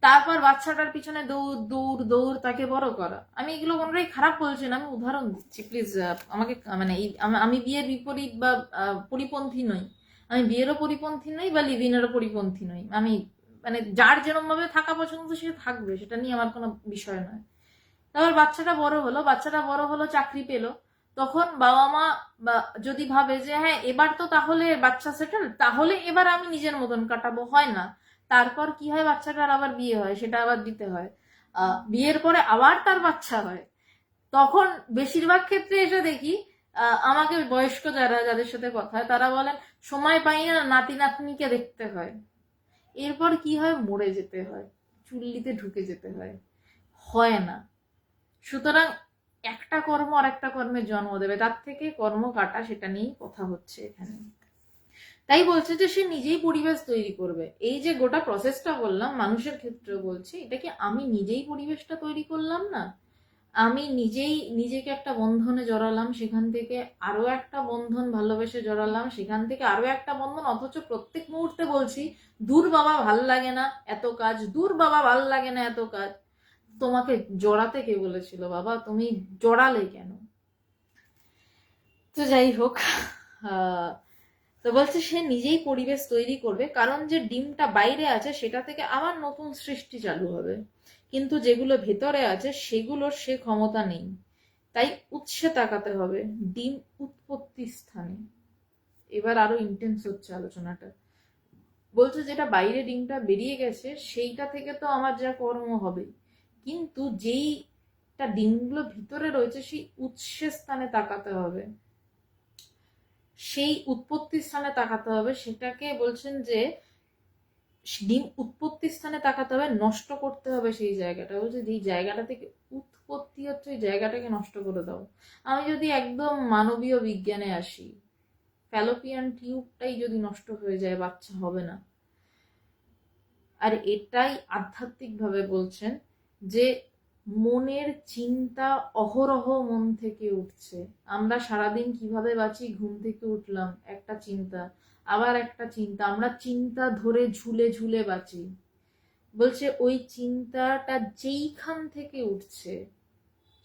তারপর বাচ্চাটার পিছনে দৌড় দৌড় দৌড়, তাকে বড় করা। আমি এগুলো কোনোটাই খারাপ বলছি না, আমি উদাহরণ দিচ্ছি, প্লিজ আমাকে মানে আমি বিয়ের বিপরীত বা পরিপন্থী নই। আমি বিয়েরও পরিপন্থী নই বা লিভিনেরও পরিপন্থী নই। আমি মানে যার যেরকম ভাবে থাকা পছন্দ সে থাকবে, সেটা নিয়ে আমার কোনো বিষয় নয়। তারপর বাচ্চাটা বড় হলো, চাকরি পেলো। তখন বাবা মা বা যদি ভাবে যে হ্যাঁ এবার তো তাহলে বাচ্চা সেটেল, তাহলে এবার আমি নিজের মতন কাটাবো, হয় না। তারপর কি হয়, বাচ্চাটার আবার বিয়ে হয়, সেটা আবার দিতে হয়। বিয়ের পরে আবার তার বাচ্চা হয়। তখন বেশিরভাগ ক্ষেত্রে এসে দেখি, আমাকে বয়স্ক যাদের সাথে কথা হয় তারা বলেন সময় পাই না, নাতি নাতনিকে দেখতে হয়। এরপর কি হয়, মরে যেতে হয়, চুল্লিতে ঢুকে যেতে হয়। হয় না। সুতরাং একটা কর্ম আর একটা কর্মের জন্ম দেবে, তার থেকে কর্ম কাটা, সেটা নিয়েই কথা হচ্ছে এখানে। তাই বলছে যে সে নিজেই পরিবেশ তৈরি করবে। এই যে গোটা প্রসেসটা বললাম, মানুষের ক্ষেত্রে বলছি, এটা কি আমি নিজেই পরিবেশটা তৈরি করলাম না? আমি নিজেই নিজেকে একটা বন্ধনে জড়ালাম, সেখান থেকে আরো একটা বন্ধন ভালোবেসে জড়ালাম, সেখান থেকে আরো একটা বন্ধন, অথচ প্রত্যেক মুহূর্তে বলছি দূর বাবা ভাল লাগে না এত কাজ, দূর বাবা ভাল লাগে না এত কাজ। তোমাকে জড়াতে কে বলেছিল বাবা? তুমি জড়ালে কেন? তো যাই হোক, তো বলছে সে নিজেই পরিবেশ তৈরি করবে, কারণ যে ডিমটা বাইরে আছে সেটা থেকে আবার নতুন সৃষ্টি চালু হবে, কিন্তু যেগুলো ভেতরে আছে সেগুলোর সে ক্ষমতা নেই। তাই উৎসে তাকাতে হবে, ডিম উৎপত্তি স্থানে। এবার আরো ইন্টেন্স হচ্ছে আলোচনাটা। বলছে যেটা বাইরে ডিমটা বেরিয়ে গেছে সেইটা থেকে তো আমার যা কর্ম হবে, কিন্তু যেইটা ডিমগুলো ভিতরে রয়েছে সেই উৎসের স্থানে তাকাতে হবে, সেই উৎপত্তি স্থানে তাকাতে হবে। সেটাকে বলছেন যে ডিম উৎপত্তি স্থানে তাকাতে হবে, নষ্ট করতে হবে সেই জায়গাটা। বলছে যেই জায়গাটা থেকে উৎপত্তি হচ্ছে ওই জায়গাটাকে নষ্ট করে দাও। আমি যদি একদম মানবীয় বিজ্ঞানে আসি, ফ্যালোপিয়ান টিউবটাই যদি নষ্ট হয়ে যায়, বাচ্চা হবে না। আর এটাই আধ্যাত্মিক ভাবে বলছেন যে মনের চিন্তা অহরহ মন থেকে উঠছে। আমরা সারাদিন কিভাবে বাঁচি, ঘুম থেকে উঠলাম একটা চিন্তা, আবার একটা চিন্তা, আমরা চিন্তা ধরে ঝুলে ঝুলে বাঁচি। বলছে ওই চিন্তাটা যেইখান থেকে উঠছে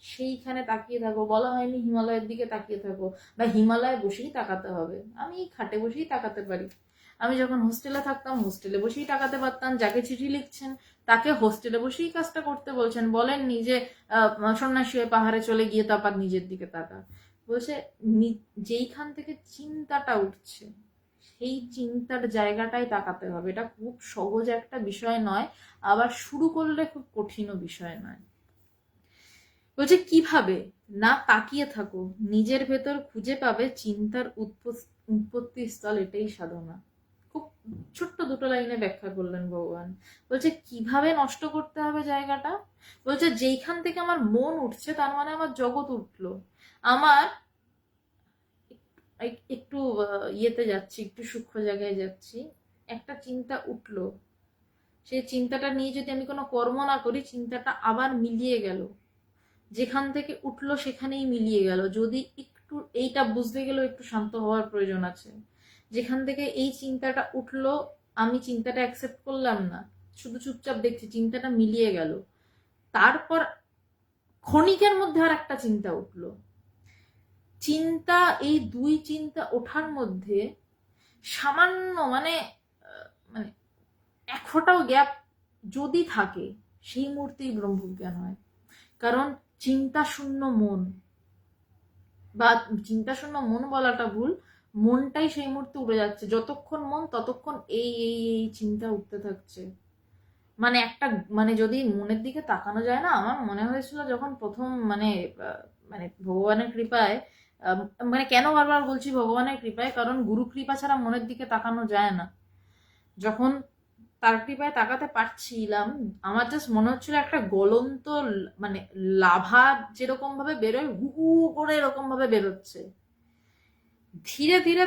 সেইখানে তাকিয়ে থাকো। বলা হয়নি হিমালয়ের দিকে তাকিয়ে থাকো বা হিমালয়ে বসেই তাকাতে হবে। আমি খাটে বসেই তাকাতে পারি। আমি যখন হোস্টেলে থাকতাম হোস্টেলে বসেই তাকাতে পারতাম। যাকে চিঠি লিখছেন তাকে হোস্টেলে বসেই কাজটা করতে বলছেন, বলেননি যে সন্ন্যাসী হয়ে পাহাড়ে চলে গিয়ে তারপর নিজের দিকে তাকা। বলছে যেইখান থেকে চিন্তাটা উঠছে সেই চিন্তার জায়গাটাই তাকাতে হবে। এটা খুব সহজ একটা বিষয় নয়, আবার শুরু করলে খুব কঠিনও বিষয় নয়। বলছে কিভাবে না, তাকিয়ে থাকো, নিজের ভেতর খুঁজে পাবে চিন্তার উৎপত্তি স্থল, এটাই সাধনা। খুব ছোট্ট দুটো লাইনে ব্যাখ্যা করলেন ভগবান। বলছে কিভাবে নষ্ট করতে হবে জায়গাটা। বলছে যেইখান থেকে আমার মন উঠছে তার মানে আমার জগৎ উঠলো। আমার একটু ইয়েতে যাচ্ছি, একটু সূক্ষ্ম জায়গায় যাচ্ছি, একটা চিন্তা উঠলো, সেই চিন্তাটা নিয়ে যদি আমি কোনো কর্ম না করি, চিন্তাটা আবার মিলিয়ে গেল, যেখান থেকে উঠলো সেখানেই মিলিয়ে গেল। যদি একটু এইটা বুঝতে গেলেও একটু শান্ত হওয়ার প্রয়োজন আছে। যেখান থেকে এই চিন্তাটা উঠলো, আমি চিন্তাটা অ্যাকসেপ্ট করলাম না, শুধু চুপচাপ দেখছি, চিন্তাটা মিলিয়ে গেল। তারপর ক্ষণিকের মধ্যে আর একটা চিন্তা উঠলো। চিন্তা, এই দুই চিন্তা ওঠার মধ্যে সামান্য মানে মানে এক ফোঁটাও গ্যাপ যদি থাকে, সেই মুহূর্তেই ব্রহ্মজ্ঞান হয়। কারণ চিন্তা শূন্য মন, বা চিন্তা শূন্য মন বলাটা ভুল, মনটাই সেই মুহূর্তে উড়ে যাচ্ছে। যতক্ষণ মন, ততক্ষণ এই এই এই চিন্তা উঠতে থাকছে। মানে একটা, মানে যদি মনের দিকে তাকানো যায় না, আমার মনে হয়েছিল যখন প্রথম মানে মানে ভগবানের কৃপায়, মানে কেন বারবার বলছি ভগবানের কৃপায়, কারণ গুরু কৃপা ছাড়া মনের দিকে তাকানো যায় না। যখন তার কৃপায় তাকাতে পারছিলাম, আমার জাস্ট মনে হচ্ছিল একটা গলন্ত মানে লাভা যেরকম ভাবে বেরোয়, হু হু করে এরকম ভাবে বেরোচ্ছে। ধীরে ধীরে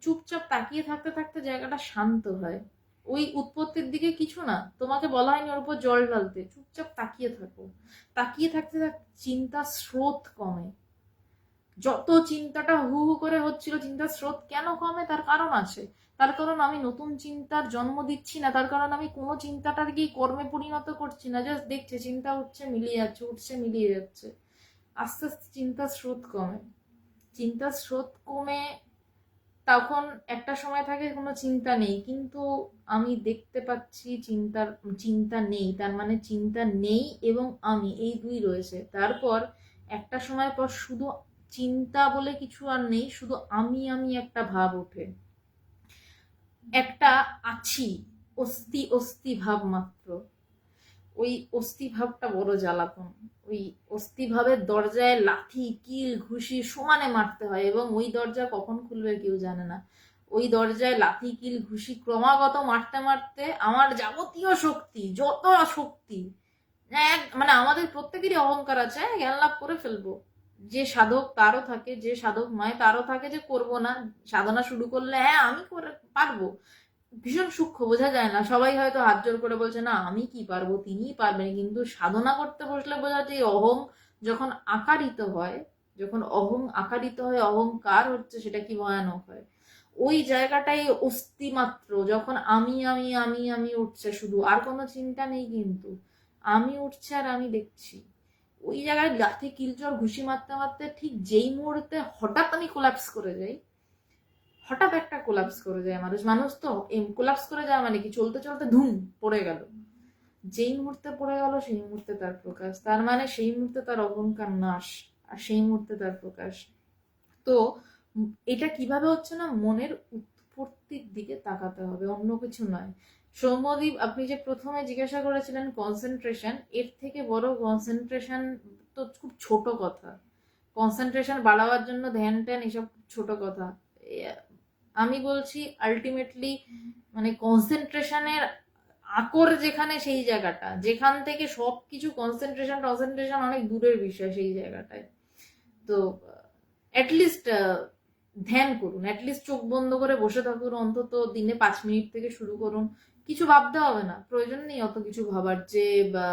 চুপচাপ তাকিয়ে থাকতে থাকতে জায়গাটা শান্ত হয়। ওই উৎপত্তির দিকে কিছু না, তোমাকে বলা হয়নি ওর উপর জল ঢালতে, চুপচাপ তাকিয়ে থাকো। তাকিয়ে থাকতে থাকতে চিন্তার স্রোত কমে। যত চিন্তাটা হু হু করে হচ্ছিল, চিন্তার স্রোত কেন কমে তার কারণ আছে। তার কারণ আমি নতুন চিন্তার জন্ম দিচ্ছি না, তার কারণ আমি কোনো চিন্তাটাকেই কর্মে পরিণত করছি না, জাস্ট দেখছি চিন্তা উঠছে মিলিয়ে যাচ্ছে, উঠছে মিলিয়ে যাচ্ছে। আস্তে আস্তে চিন্তার স্রোত কমে। চিন্তার স্রোত কমে তখন একটা সময় থাকে কোনো চিন্তা নেই, কিন্তু আমি দেখতে পাচ্ছি চিন্তা নেই, তার মানে চিন্তা নেই এবং আমি, এই দুই রয়েছে। তারপর একটা সময় পর শুধু চিন্তা বলে কিছু আর নেই, শুধু আমি আমি একটা ভাব ওঠে, একটা আছি, অস্থি অস্থি ভাব মাত্র। ওই অস্থি ভাবটা বড় জ্বালাতন। ওই অস্থি ভাবের দরজায় লাথি কিল ঘুষি সমানে মারতে হয়, এবং ওই দরজা কখন খুলবে কেউ জানে না। ওই দরজায় লাথি কিল ঘুষি ক্রমাগত মারতে মারতে আমার যাবতীয় শক্তি, যত শক্তি, মানে আমাদের প্রত্যেকেরই অহংকার আছে, জ্ঞান লাভ করে ফেলবো। যে সাধক তারও থাকে, যে সাধক নয় তারও থাকে যে করব না, সাধনা শুরু করলে হ্যাঁ আমি করে পারবো। ভীষণ সূক্ষ্ম, বোঝা যায় না। সবাই হয়তো হাত জোর করে বলছে না আমি কি পারবো, তিনিই পারবেন, কিন্তু সাধনা করতে বসলে বোঝা যায় অহং যখন আকারিত হয়, যখন অহং আকারিত হয়, অহংকার হচ্ছে, সেটা কি ভয়ানক হয়। ওই জায়গাটাই অস্থি মাত্র, যখন আমি আমি আমি আমি উঠছে, শুধু আর কোনো চিন্তা নেই, কিন্তু আমি উঠছে আর আমি দেখছি। ওই জায়গায় লাথি কিলচর ঘুষি মারতে মারতে ঠিক যেই মুহূর্তে হঠাৎ আমি কোলাপস করে যাই, হঠাৎ একটা কোলাপস করে যায় মানুষ, মানুষ তো কোলাপস করে যায় মানে কি, চলতে চলতে ধুম পড়ে গেল। যেই মুহূর্তে পড়ে গেল সেই মুহূর্তে তার প্রকাশ, তার মানে সেই মুহূর্তে তার অহংকার নাশ, আর সেই মুহূর্তে তার প্রকাশ। তো এটা কিভাবে হচ্ছে না, মনের উৎপত্তির দিকে তাকাতে হবে, অন্য কিছু নয়। সৌম্যদীপ, আপনি যে প্রথমে জিজ্ঞাসা করেছিলেন কনসেন্ট্রেশন, এর থেকে বড় কনসেন্ট্রেশন তো খুব ছোট কথা। কনসেন্ট্রেশন বাড়াবার জন্য ধ্যান ট্যান এসব ছোট কথা। আমি বলছি আলটিমেটলি মানে কনসেন্ট্রেশনের আকর যেখানে, সেই জায়গাটা যেখান থেকে সবকিছু কনসেন্ট্রেশন কনসেন্ট্রেশন অনেক দূরের বিষয়, সেই জায়গাটায়। তো অ্যাটলিস্ট ধ্যান করুন, অ্যাটলিস্ট চোখ বন্ধ করে বসে থাকুন, অন্তত দিনে 5 মিনিট থেকে শুরু করুন। কিছু ভাবতে হবে না, প্রয়োজন নেই অত কিছু ভাবার, যে বা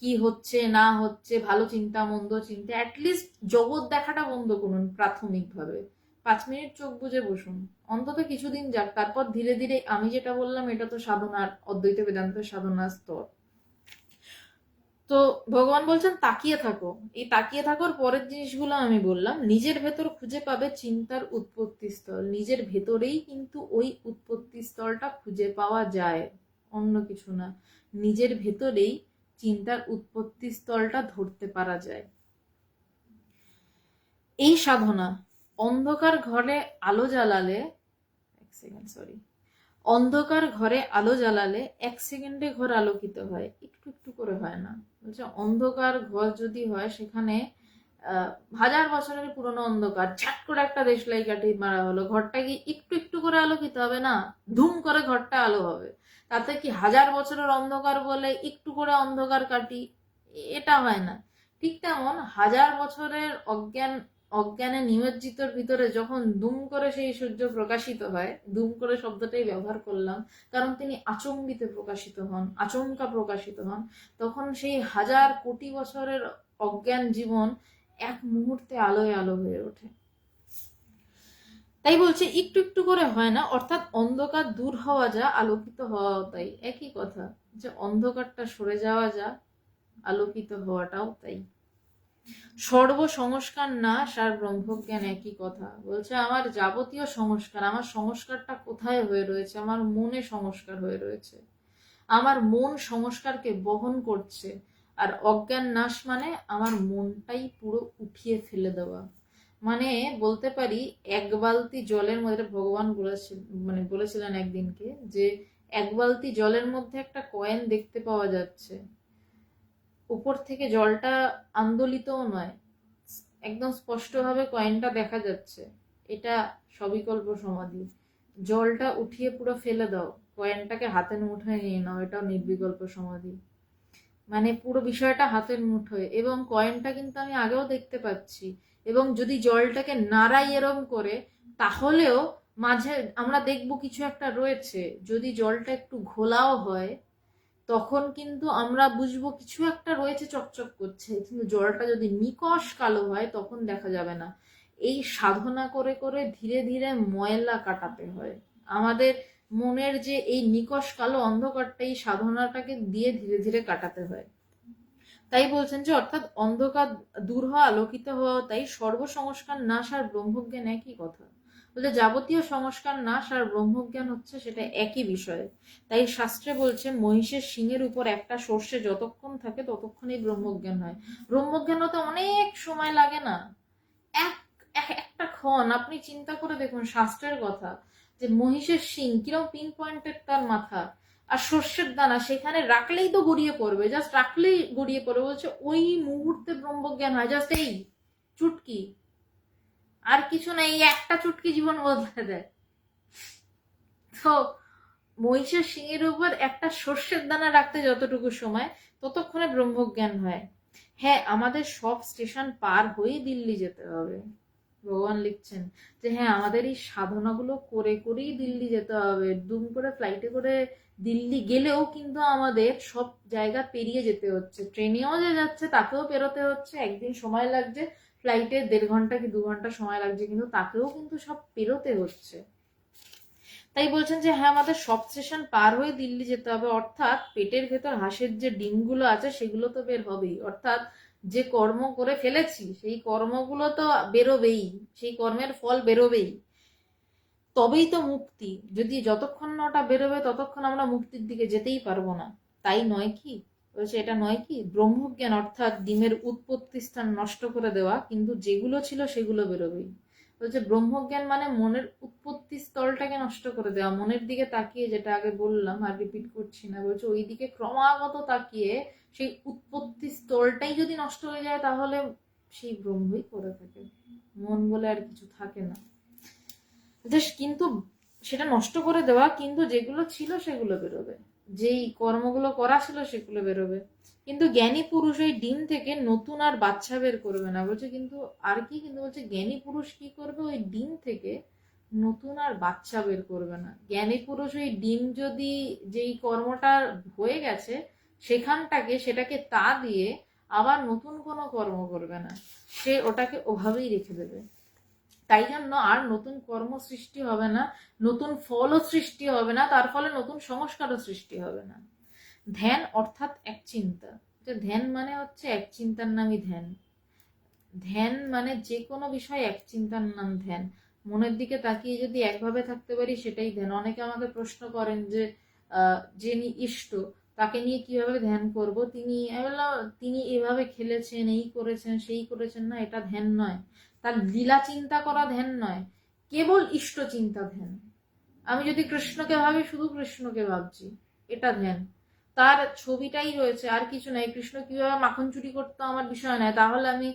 কি হচ্ছে না হচ্ছে, ভালো চিন্তা মন্দ চিন্তা। অ্যাটলিস্ট জগৎ দেখাটা বন্ধ করুন প্রাথমিকভাবে, 5 মিনিট চোখ বুজে বসুন, অন্তত কিছুদিন যাক। তারপর ধীরে ধীরে, আমি যেটা বললাম এটা তো সাধনার, অদ্বৈত বেদান্তের সাধনার স্তর। তো ভগবান বলছেন তাকিয়ে থাকো। এই তাকিয়ে থাকার পরের জিনিসগুলো আমি বললাম, নিজের ভেতর খুঁজে পাবে চিন্তার উৎপত্তি স্থল। নিজের ভেতরেই কিন্তু ওই উৎপত্তি স্থলটা খুঁজে পাওয়া যায়, অন্য কিছু না। নিজের ভেতরেই চিন্তার উৎপত্তি স্থলটা ধরতে পারা যায়। এই সাধনা অন্ধকার ঘরে আলো জ্বালালে, এক সেকেন্ড সরি, অন্ধকার ঘরে আলো জ্বালালে 1 সেকেন্ডে ঘর আলোকিত হয়, একটু একটু করে হয় না। বলছে অন্ধকার ঘর যদি হয়, সেখানে 1000 বছরের পুরনো অন্ধকার, ঝাট করে একটা দেশলাই কাঠি মারা হলো, ঘরটা কি একটু একটু করে আলোকিত হবে না, ধুম করে ঘরটা আলো হবে। তাতে কি 1000 বছরের অন্ধকার বলে একটু করে অন্ধকার কাটি, এটা হয় না। ঠিক তেমন 1000 বছরের অজ্ঞান অজ্ঞানে নিমজ্জিতর ভিতরে যখন দুম করে সেই সূর্য প্রকাশিত হয়, দুম করে শব্দটাই ব্যবহার করলাম কারণ তিনি আচম্বিতে প্রকাশিত হন, আচমকা প্রকাশিত হন, তখন সেই হাজার কোটি বছরের অজ্ঞান জীবন এক মুহূর্তে আলোয় আলো হয়ে ওঠে। তাই বলছে একটু একটু করে হয় না, অর্থাৎ অন্ধকার দূর হওয়া যা, আলোকিত হওয়াও তাই। একই কথা, যে অন্ধকারটা সরে যাওয়া যা, আলোকিত হওয়াটাও তাই। সর্ব সংস্কার নাশ আর ব্রহ্মজ্ঞান একই কথা। বলছে আমার যাবতীয় সংস্কার, আমার সংস্কারটা কোথায় হয়ে রয়েছে? আমার মনে সংস্কার হয়ে রয়েছে। আমার মন সংস্কারকে বহন করছে। আর অজ্ঞান নাশ মানে আমার মনটাই পুরো উঠিয়ে ফেলে দেওয়া। মানে বলতে পারি এক বালতি জলের মধ্যে, ভগবান বলেছিলেন একদিনকে যে এক বালতি জলের মধ্যে একটা কয়েন দেখতে পাওয়া যাচ্ছে, উপর থেকে জলটা আন্দোলিতও নয়, একদম স্পষ্টভাবে কয়েনটা দেখা যাচ্ছে। এটা সবিকল্প সমাধি। জলটা উঠিয়ে পুরো ফেলে দাও, কয়েনটাকে হাতের মুঠোয় নিয়ে নাও, এটাও নির্বিকল্প সমাধি। মানে পুরো বিষয়টা হাতের মুঠোয়, এবং কয়েনটা কিন্তু আমি আগেও দেখতে পাচ্ছি, এবং যদি জলটাকে নাড়াই এরম করে তাহলেও মাঝে আমরা দেখবো কিছু একটা রয়েছে। যদি জলটা একটু ঘোলাও হয় তখন কিন্তু আমরা বুঝবো কিছু একটা রয়েছে, চকচক করছে। কিন্তু জলটা যদি নিকষ কালো হয় তখন দেখা যাবে না। এই সাধনা করে করে ধীরে ধীরে ময়লা কাটাতে হয় আমাদের মনের, যে এই নিকষ কালো অন্ধকারটা, এই সাধনাটাকে দিয়ে ধীরে ধীরে কাটাতে হয়। তাই বলছেন যে অর্থাৎ অন্ধকার দূর হওয়া, আলোকিত হওয়া তাই। সর্বসংস্কার নাশ আর ব্রহ্মজ্ঞান একই কথা। বলে যাবতীয় সংস্কার নাশ আর ব্রহ্মজ্ঞান হচ্ছে সেটা একই বিষয়। তাই শাস্ত্রে বলছে মহিষের শিঙের উপর একটা সর্ষে যতক্ষণ থাকে ততক্ষণই ব্রহ্মজ্ঞান হয়। ব্রহ্মজ্ঞান হতে অনেক সময় লাগে না, একটা ক্ষণ। আপনি চিন্তা করে দেখুন শাস্ত্রের কথা, যে মহিষের শিং কিরকম পিন পয়েন্টেড তার মাথা, আর সর্ষের দানা সেখানে রাখলেই তো গড়িয়ে পড়বে, জাস্ট রাখলেই গড়িয়ে পড়বে। বলছে ওই মুহূর্তে ব্রহ্মজ্ঞান হয়, জাস্ট এই চুটকি, আর কিছু না, এই একটা চুটকি জীবন বদলে দেয়। তো মহিষের শিঙের উপর একটা সর্ষের দানা রাখতে যতটুকু সময়, ততক্ষণে ব্রহ্মজ্ঞান হয়। হ্যাঁ, আমাদের সব স্টেশন পার হয়েই দিল্লি যেতে হবে। ভগবান লিখছেন যে হ্যাঁ, আমাদের এই সাধনাগুলো করে করেই দিল্লি যেতে হবে। দুম করে ফ্লাইটে করে দিল্লি গেলেও কিন্তু আমাদের সব জায়গা পেরিয়ে যেতে হচ্ছে। ট্রেনেও যে যাচ্ছে তাকেও পেরোতে হচ্ছে, একদিন সময় লাগছে, ফ্লাইটে 1.5 ঘন্টা কি 2 ঘন্টা সময় লাগছে, কিন্তু তাকেও কিন্তু সব পেরোতে হচ্ছে। তাই বলছেন যে হ্যাঁ, আমাদের সব স্টেশন পার হয়ে দিল্লি যেতে হবে। অর্থাৎ পেটের ভেতর হাঁসের যে ডিমগুলো আছে সেগুলো তো বের হবেই, অর্থাৎ যে কর্ম করে ফেলেছি সেই কর্মগুলো তো বেরোবেই, সেই কর্মের ফল বেরোবেই, তবেই তো মুক্তি। যদি যতক্ষণ না ওটা বেরোবে ততক্ষণ আমরা মুক্তির দিকে যেতেই পারবো না। তাই নয় কি? বলছে এটা নয় কি ব্রহ্মজ্ঞান, অর্থাৎ ডিমের উৎপত্তি স্থান নষ্ট করে দেওয়া, কিন্তু যেগুলো ছিল সেগুলো বেরোবেই। বলছে ব্রহ্মজ্ঞান মানে মনের উৎপত্তি স্থলটাকে নষ্ট করে দেওয়া, মনের দিকে তাকিয়ে, যেটা আগে বললাম আর রিপিট করছি না। বলছে ওই দিকে ক্রমাগত তাকিয়ে সেই উৎপত্তি স্থলটাই যদি নষ্ট হয়ে যায় তাহলে সেই ব্রহ্মই করে থাকে, মন বলে আর কিছু থাকে না। কিন্তু সেটা নষ্ট করে দেওয়া, কিন্তু যেগুলো ছিল সেগুলো বেরোবে, যেই কর্মগুলো করা ছিল সেগুলো বেরোবে। কিন্তু জ্ঞানী পুরুষ ওই ডিম থেকে নতুন আর বাচ্চা বের করবে না। বলছে কিন্তু আর কি, কিন্তু বলছে জ্ঞানী পুরুষ কি করবে, ওই ডিম থেকে নতুন আর বাচ্চা বের করবে না। জ্ঞানী পুরুষ ওই ডিম যদি, যেই কর্মটা হয়ে গেছে সেটাকে তা দিয়ে আবার নতুন কোনো কর্ম করবে না, সে ওটাকে ওভাবেই রেখে দেবে। তাই জন্য আর নতুন কর্ম সৃষ্টি হবে না, নতুন ফলও সৃষ্টি হবে না, তার ফলে নতুন সংস্কারও সৃষ্টি হবে না। ধ্যান অর্থাৎ এক চিন্তা। ধ্যান মানে হচ্ছে এক চিন্তার নামই ধ্যান। ধ্যান মানে যে কোনো বিষয় এক চিন্তার নাম ধ্যান। মনের দিকে তাকিয়ে যদি একভাবে থাকতে পারি সেটাই ধ্যান। অনেকে আমাকে প্রশ্ন করেন যে যিনি ইষ্ট তাকে নিয়ে কিভাবে ধ্যান করব, তিনি এভাবে খেলেছেন, এই করেছেন, সেই করেছেন, না এটা ধ্যান নয়। তার লীলা চিন্তা করা ধ্যান নয়, কেবল ইষ্ট চিন্তা ধ্যান। আমি যদি কৃষ্ণকে ভাবি, শুধু কৃষ্ণকে ভাবছি, এটা ধ্যান। তার ছবিটাই রয়েছে, আর কিছু নাই। কৃষ্ণ কিভাবে মাখন চুরি করতো আমার বিষয় নয়, তাহলে আমি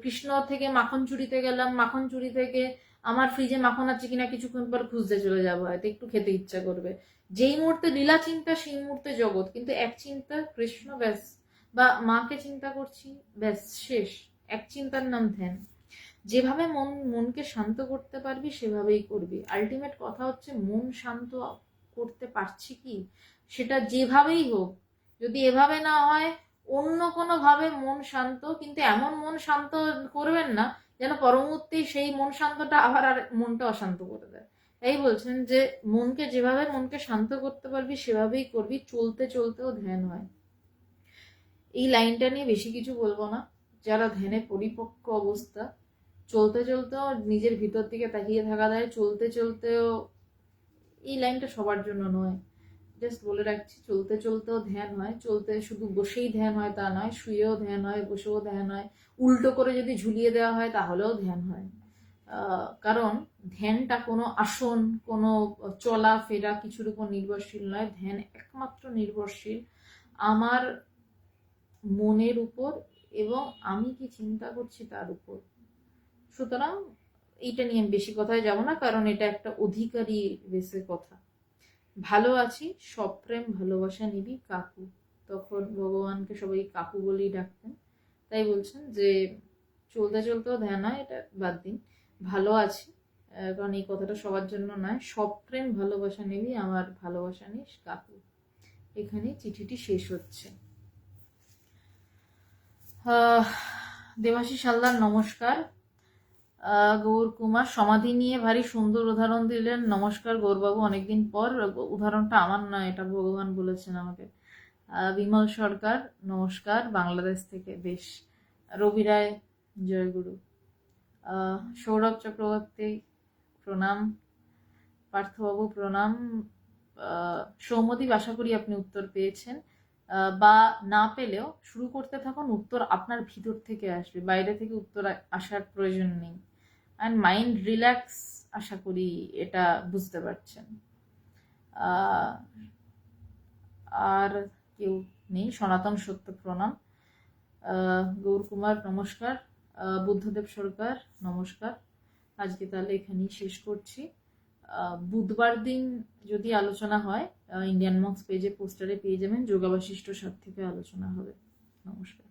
কৃষ্ণ থেকে মাখন চুরিতে গেলাম, মাখন চুরি থেকে আমার ফ্রিজে মাখন আছে কিনা কিছুক্ষণ পর খুঁজতে চলে যাবো, হয়তো একটু খেতে ইচ্ছা করবে। যেই মুহূর্তে লীলা চিন্তা সেই মুহূর্তে জগৎ, কিন্তু এক চিন্তা কৃষ্ণ, ব্যাস। বা মাকে চিন্তা করছি, ব্যাস, শেষ। এক চিন্তার নাম ধ্যান। যেভাবে মনকে শান্ত করতে পারবি সেভাবেই করবি। আলটিমেট কথা হচ্ছে মন শান্ত করতে পারছি কি, সেটা যেভাবেই হোক, যদি এভাবে না হয় অন্য কোনো ভাবে মন শান্ত, কিন্তু এমন মন শান্ত করবেন না যেন পরমুহূর্তেই সেই মন শান্তটা আবার আর মনটা অশান্ত করে দেয়। তাই বলছেন যে মনকে শান্ত করতে পারবি সেভাবেই করবি, চলতে চলতেও ধ্যান হয়। এই লাইনটা নিয়ে বেশি কিছু বলবো না। যারা ধ্যানে পরিপক্ক অবস্থা, চলতে চলতেও নিজের ভিতর দিকে তাকিয়ে থাকা যায়, চলতে চলতেও, এই লাইনটা সবার জন্য নয়। জাস্ট বলে রাখছি, চলতে চলতেও ধ্যান হয়। চলতে শুধু বসেই ধ্যান হয় তা নয়, শুয়েও ধ্যান হয়, বসেও ধ্যান হয়, উল্টো করে যদি ঝুলিয়ে দেওয়া হয় তাহলেও ধ্যান হয়। কারণ ধ্যানটা কোনো আসন, কোনো চলা ফেরা কিছুর উপর নির্ভরশীল নয়। ধ্যান একমাত্র নির্ভরশীল আমার মনের উপর এবং আমি কি চিন্তা করছি তার উপর। সুতরাং এইটা নিয়ে আমি বেশি কথায় যাব না, কারণ এটা একটা অধিকারী বেসের কথা। ভালো আছি, সপ্রেম ভালোবাসা নিবি কাকু। তখন ভগবানকে সবাই কাকু বলেই ডাকতেন। তাই বলছেন যে চলতে চলতেও ধ্যান হয়, এটা বাদ দিন। ভালো আছি, কারণ এই কথাটা সবার জন্য নয়। সপ্রেম ভালোবাসা নিবি আমার ভালোবাসা নিস কাকু। এখানে চিঠিটি শেষ হচ্ছে। দেবাশিস হালদার নমস্কার। গৌর কুমার সমাধি নিয়ে ভারী সুন্দর উদাহরণ দিলেন। নমস্কার গৌরবাবু, অনেকদিন পর। উদাহরণটা আমার নয়, এটা ভগবান বলেছেন আমাকে। বিমল সরকার নমস্কার, বাংলাদেশ থেকে। বেশ। রবি রায় জয়গুরু। সৌরভ চক্রবর্তী প্রণাম। পার্থবাবু প্রণাম। সৌমদীপ, আশা করি আপনি উত্তর পেয়েছেন, বা না পেলেও শুরু করতে থাকুন। উত্তর আপনার ভিতর থেকে আসবে, বাইরে থেকে উত্তর আসার প্রয়োজন নেই। অ্যান্ড মাইন্ড রিল্যাক্স, আশা করি এটা বুঝতে পারছেন। আর কেউ নেই। সনাতন সত্য প্রণাম। গৌর কুমার নমস্কার। বুদ্ধদেব সরকার নমস্কার। আজকে তাহলে এখানেই শেষ করছি। বুধবার দিন যদি আলোচনা হয়, ইন্ডিয়ান মঙ্কস পেজে পোস্টারে পেয়ে যাবেন, যোগা বাশিষ্ঠ সাথে থেকে আলোচনা হবে। নমস্কার।